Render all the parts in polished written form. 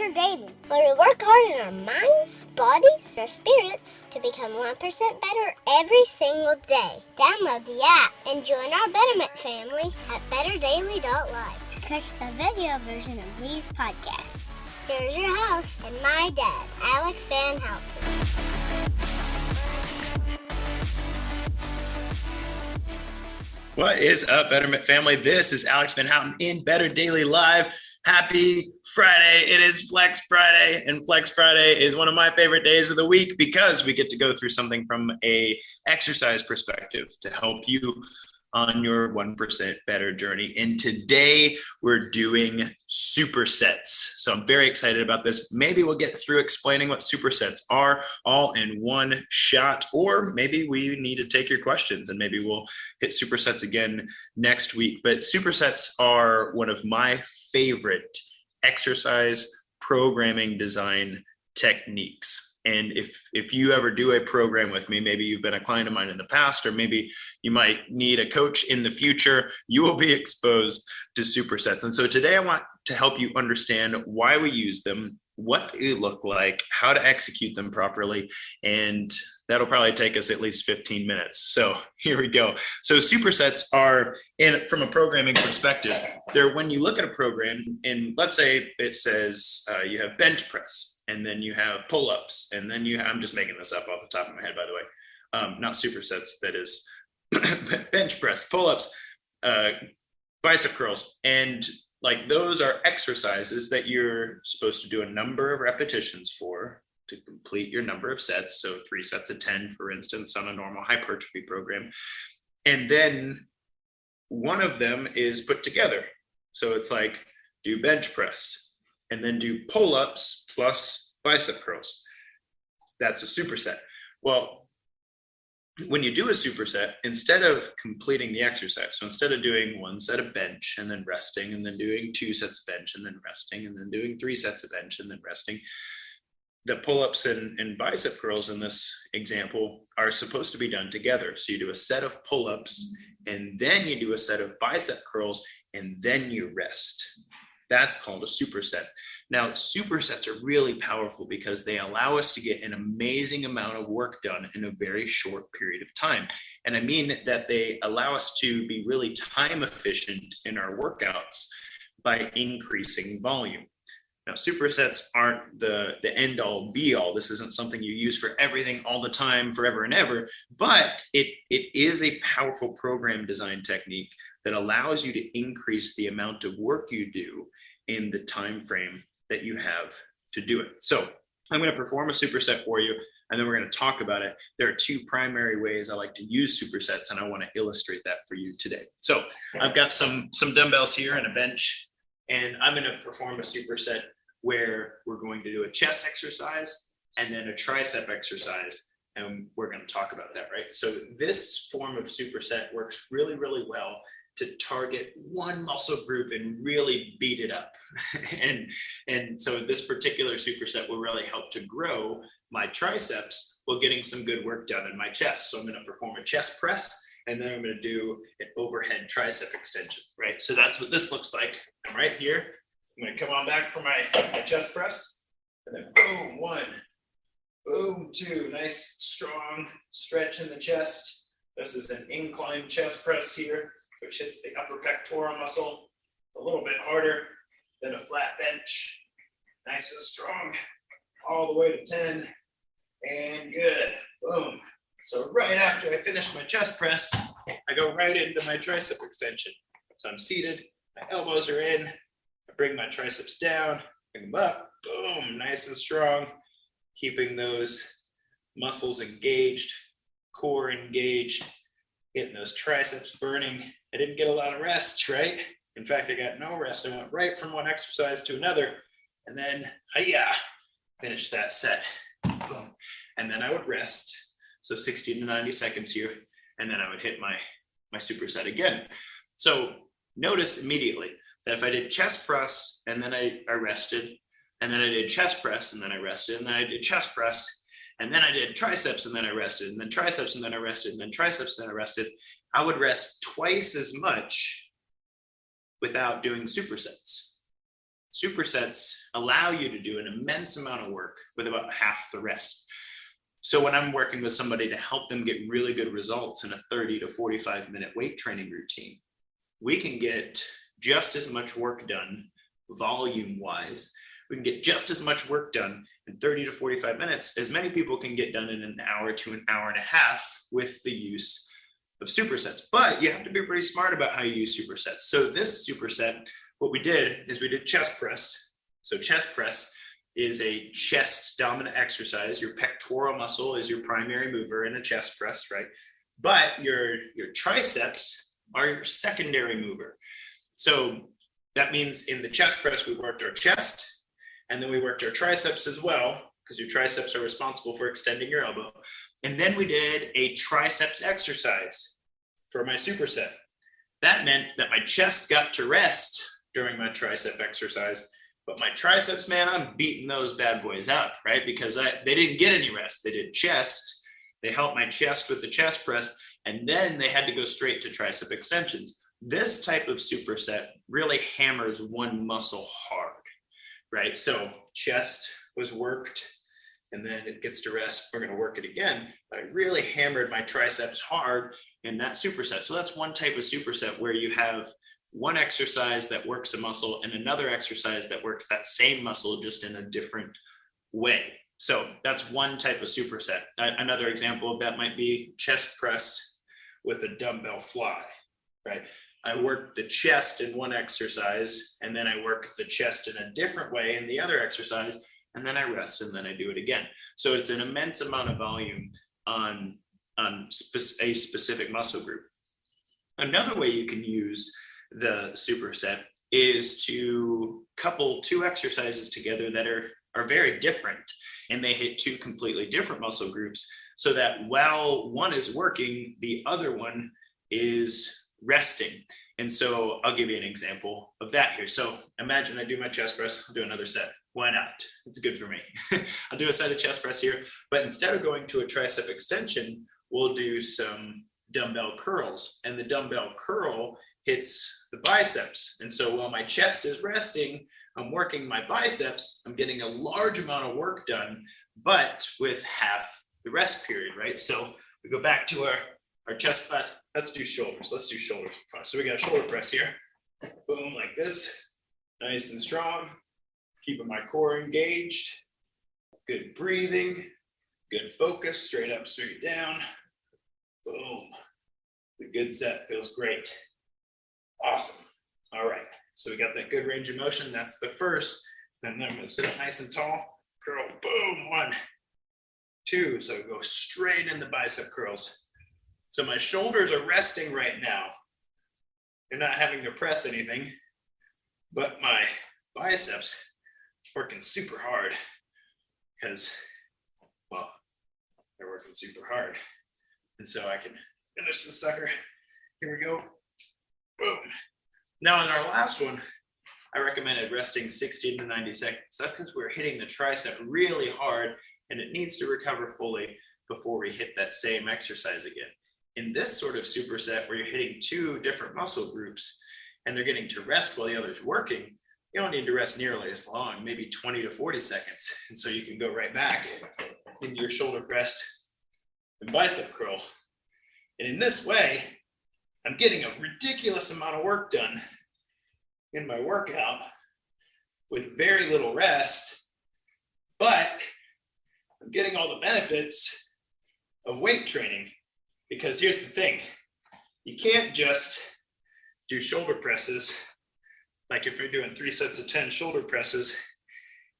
Better Daily, where we work hard in our minds, bodies, and our spirits to become 1% better every single day. Download the app and join our Betterment family at betterdaily.live to catch the video version of these podcasts. Here's your host and my dad, Alex Van Houten. What is up, Betterment family? This is Alex Van Houten in Better Daily Live. Happy Friday. It is Flex Friday, and Flex Friday is one of my favorite days of the week because we get to go through something from a exercise perspective to help you on your 1% better journey. And today we're doing supersets. So I'm very excited about this. Maybe we'll get through explaining what supersets are all in one shot, or maybe we need to take your questions and maybe we'll hit supersets again next week. But supersets are one of my favorite exercise programming design techniques. And if you ever do a program with me, maybe you've been a client of mine in the past, or maybe you might need a coach in the future, you will be exposed to supersets. And so today I want to help you understand why we use them, what they look like, how to execute them properly. And that'll probably take us at least 15 minutes. So here we go. So supersets are, from a programming perspective, they're when you look at a program and let's say it says you have bench press, and then you have pull-ups, and then you have, I'm just making this up off the top of my head, by the way, not supersets, that is bench press, pull-ups, bicep curls. And like those are exercises that you're supposed to do a number of repetitions for to complete your number of sets. So 3 sets of 10, for instance, on a normal hypertrophy program. And then one of them is put together. So it's like do bench press and then do pull-ups plus bicep curls. That's a superset. Well, when you do a superset, instead of completing the exercise, so instead of doing 1 set of bench and then resting, and then doing 2 sets of bench and then resting, and then doing 3 sets of bench and then resting, the pull-ups and bicep curls in this example are supposed to be done together. So you do a set of pull-ups and then you do a set of bicep curls and then you rest. That's called a superset. Now, supersets are really powerful because they allow us to get an amazing amount of work done in a very short period of time. And I mean that they allow us to be really time efficient in our workouts by increasing volume. Now, supersets aren't the end all be all. This isn't something you use for everything all the time, forever and ever, but it is a powerful program design technique that allows you to increase the amount of work you do in the time frame that you have to do it. So I'm going to perform a superset for you, and then we're going to talk about it. There are 2 primary ways I like to use supersets, and I want to illustrate that for you today. So I've got some dumbbells here and a bench, and I'm going to perform a superset where we're going to do a chest exercise and then a tricep exercise, and we're going to talk about that, right? So this form of superset works really, really well to target one muscle group and really beat it up. and so this particular superset will really help to grow my triceps while getting some good work done in my chest. So I'm going to perform a chest press, and then I'm going to do an overhead tricep extension, right? So that's what this looks like. I'm right here. I'm going to come on back for my chest press, and then boom, 1, boom, 2, nice strong stretch in the chest. This is an incline chest press here, which hits the upper pectoral muscle a little bit harder than a flat bench. Nice and strong, all the way to 10, and good, boom. So right after I finish my chest press, I go right into my tricep extension. So I'm seated, my elbows are in, I bring my triceps down, bring them up, boom, nice and strong, keeping those muscles engaged, core engaged, getting those triceps burning. I didn't get a lot of rest, right? In fact, I got no rest. I went right from one exercise to another, and then, finish that set. Boom. And then I would rest, so 60 to 90 seconds here, and then I would hit my superset again. So notice immediately that if I did chest press, and then I rested, and then I did chest press, and then I rested, and then I did chest press, and then I did triceps, and then I rested, and then triceps, and then I rested, and then triceps, and then I rested, I would rest twice as much without doing supersets. supersets allow you to do an immense amount of work with about half the rest. So when I'm working with somebody to help them get really good results in a 30 to 45 minute weight training routine, we can get just as much work done volume wise. We can get just as much work done in 30 to 45 minutes as many people can get done in an hour to an hour and a half with the use of supersets. But you have to be pretty smart about how you use supersets. So this superset, what we did is we did chest press. So chest press is a chest dominant exercise. Your pectoral muscle is your primary mover in a chest press, right? But your triceps are your secondary mover. So that means in the chest press, we worked our chest, and then we worked our triceps as well, because your triceps are responsible for extending your elbow. And then we did a triceps exercise for my superset. That meant that my chest got to rest during my tricep exercise, but my triceps, man, I'm beating those bad boys up, right? Because they didn't get any rest. They did chest. They helped my chest with the chest press, and then they had to go straight to tricep extensions. This type of superset really hammers one muscle hard, right? So chest was worked, and then it gets to rest. We're going to work it again, but I really hammered my triceps hard in that superset. So that's one type of superset where you have one exercise that works a muscle and another exercise that works that same muscle just in a different way. So that's one type of superset. Another example of that might be chest press with a dumbbell fly, right? I work the chest in one exercise, and then I work the chest in a different way in the other exercise, and then I rest, and then I do it again. So it's an immense amount of volume on a specific muscle group. Another way you can use the superset is to couple two exercises together that are very different, and they hit two completely different muscle groups, so that while one is working, the other one is resting. And so I'll give you an example of that here. So imagine I do my chest press, I'll do another set. Why not? It's good for me. I'll do a set of chest press here, but instead of going to a tricep extension, we'll do some dumbbell curls, and the dumbbell curl hits the biceps. And so while my chest is resting, I'm working my biceps, I'm getting a large amount of work done, but with half the rest period, right? So we go back to our chest press. Let's do shoulders. Let's do shoulders for fun. So we got a shoulder press here. Boom, like this. Nice and strong. Keeping my core engaged. Good breathing. Good focus. Straight up, straight down. Boom. The good set feels great. Awesome. All right. So we got that good range of motion. That's the first. Then I'm going to sit up nice and tall. Curl. Boom. 1, 2. So go straight in the bicep curls. So my shoulders are resting right now. They're not having to press anything, but my biceps working super hard because, well, they're working super hard. And so I can finish the sucker. Here we go. Boom. Now in our last one, I recommended resting 60 to 90 seconds. That's because we're hitting the tricep really hard and it needs to recover fully before we hit that same exercise again. In this sort of superset where you're hitting two different muscle groups and they're getting to rest while the other's working, you don't need to rest nearly as long, maybe 20 to 40 seconds. And so you can go right back into your shoulder press and bicep curl. And in this way, I'm getting a ridiculous amount of work done in my workout with very little rest, but I'm getting all the benefits of weight training. Because here's the thing, you can't just do shoulder presses. Like if you're doing 3 sets of 10 shoulder presses,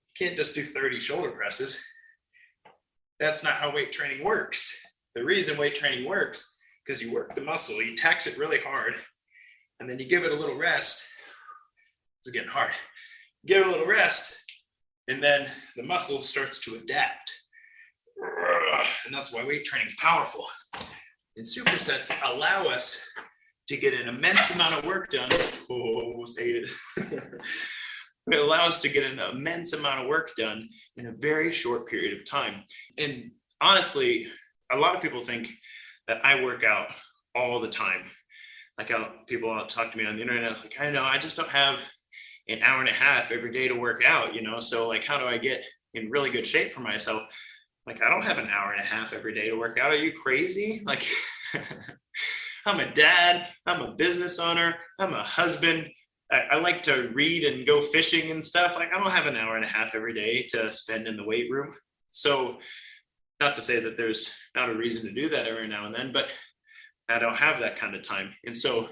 you can't just do 30 shoulder presses. That's not how weight training works. The reason weight training works, because you work the muscle, you tax it really hard, and then you give it a little rest. It's getting hard. Give it a little rest, and then the muscle starts to adapt. And that's why weight training is powerful. And supersets allow us to get an immense amount of work done. Oh, almost ate it. It allows us to get an immense amount of work done in a very short period of time. And honestly, a lot of people think that I work out all the time. Like people talk to me on the internet, like, I know, I just don't have an hour and a half every day to work out, so like, how do I get in really good shape for myself? Like, I don't have an hour and a half every day to work out. Are you crazy? Like, I'm a dad, I'm a business owner, I'm a husband. I like to read and go fishing and stuff. Like, I don't have an hour and a half every day to spend in the weight room. So not to say that there's not a reason to do that every now and then, but I don't have that kind of time. And so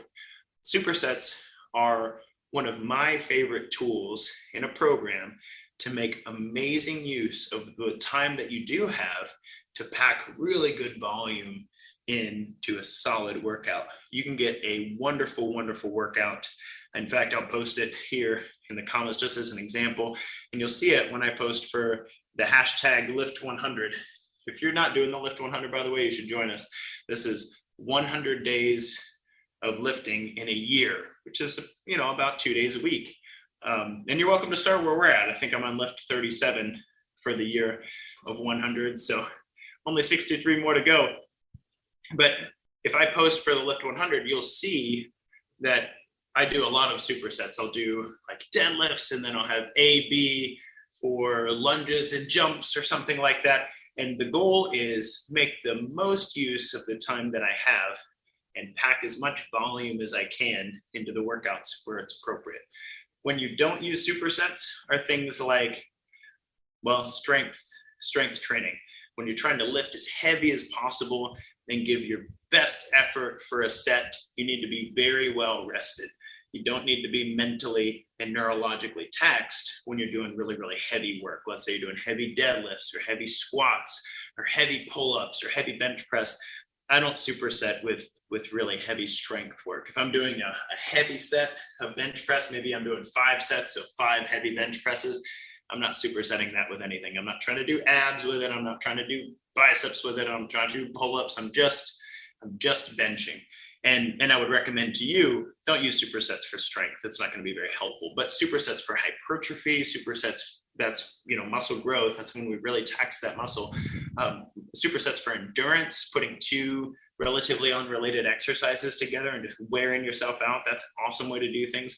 Supersets are one of my favorite tools in a program to make amazing use of the time that you do have to pack really good volume into a solid workout. You can get a wonderful, wonderful workout. In fact, I'll post it here in the comments just as an example, and you'll see it when I post for the hashtag Lift 100. If you're not doing the Lift 100, by the way, you should join us. This is 100 days of lifting in a year, which is, about 2 days a week. And you're welcome to start where we're at. I think I'm on lift 37 for the year of 100. So only 63 more to go. But if I post for the lift 100, you'll see that I do a lot of supersets. I'll do like deadlifts, and then I'll have A, B for lunges and jumps or something like that. And the goal is make the most use of the time that I have and pack as much volume as I can into the workouts where it's appropriate. When you don't use supersets are things like, strength training. When you're trying to lift as heavy as possible and give your best effort for a set, you need to be very well rested. You don't need to be mentally and neurologically taxed when you're doing really, really heavy work. Let's say you're doing heavy deadlifts or heavy squats or heavy pull-ups or heavy bench press. I don't superset with really heavy strength work. If I'm doing a heavy set of bench press, maybe I'm doing 5 sets of 5 heavy bench presses, I'm not supersetting that with anything. I'm not trying to do abs with it. I'm not trying to do biceps with it. I'm trying to do pull-ups. I'm just benching. And I would recommend to you, don't use supersets for strength. It's not going to be very helpful. But supersets for hypertrophy, supersets, that's muscle growth. That's when we really tax that muscle. Supersets for endurance, putting 2 relatively unrelated exercises together and just wearing yourself out. That's an awesome way to do things.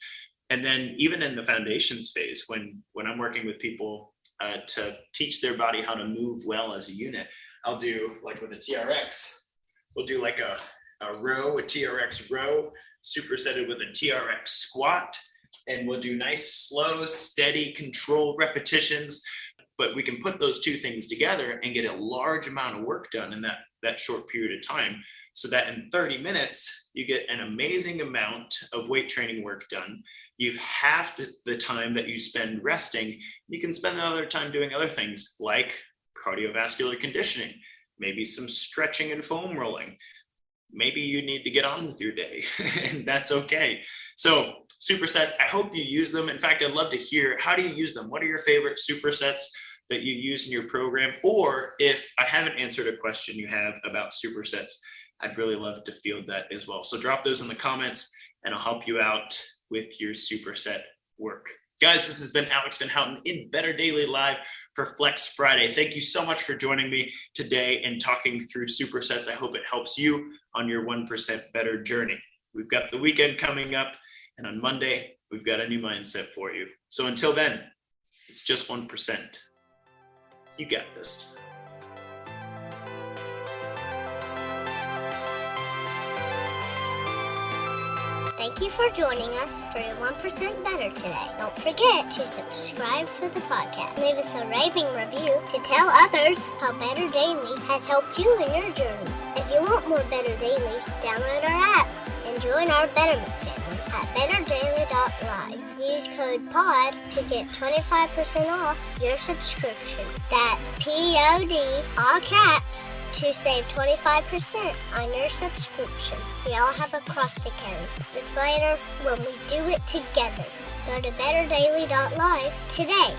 And then even in the foundations phase, when I'm working with people to teach their body how to move well as a unit, I'll do like with a TRX, we'll do like a TRX row, supersetted with a TRX squat, and we'll do nice, slow, steady, controlled repetitions. But we can put those 2 things together and get a large amount of work done in that short period of time, so that in 30 minutes, you get an amazing amount of weight training work done. You've halved the time that you spend resting. You can spend the other time doing other things like cardiovascular conditioning, maybe some stretching and foam rolling. Maybe you need to get on with your day, and that's okay. So supersets, I hope you use them. In fact, I'd love to hear, how do you use them? What are your favorite supersets that you use in your program? Or if I haven't answered a question you have about supersets, I'd really love to field that as well. So drop those in the comments and I'll help you out with your superset work. Guys, this has been Alex Van Houten in Better Daily Live for Flex Friday. Thank you so much for joining me today and talking through supersets. I hope it helps you on your 1% better journey. We've got the weekend coming up, and on Monday, we've got a new mindset for you. So until then, it's just 1%. You got this. Thank you for joining us for your 1% Better today. Don't forget to subscribe for the podcast. Leave us a raving review to tell others how Better Daily has helped you in your journey. If you want more Better Daily, download our app and join our Betterment family at betterdaily.live. Use code POD to get 25% off your subscription. That's POD, all caps, to save 25% on your subscription. We all have a cross to carry. It's lighter when we do it together. Go to betterdaily.live today.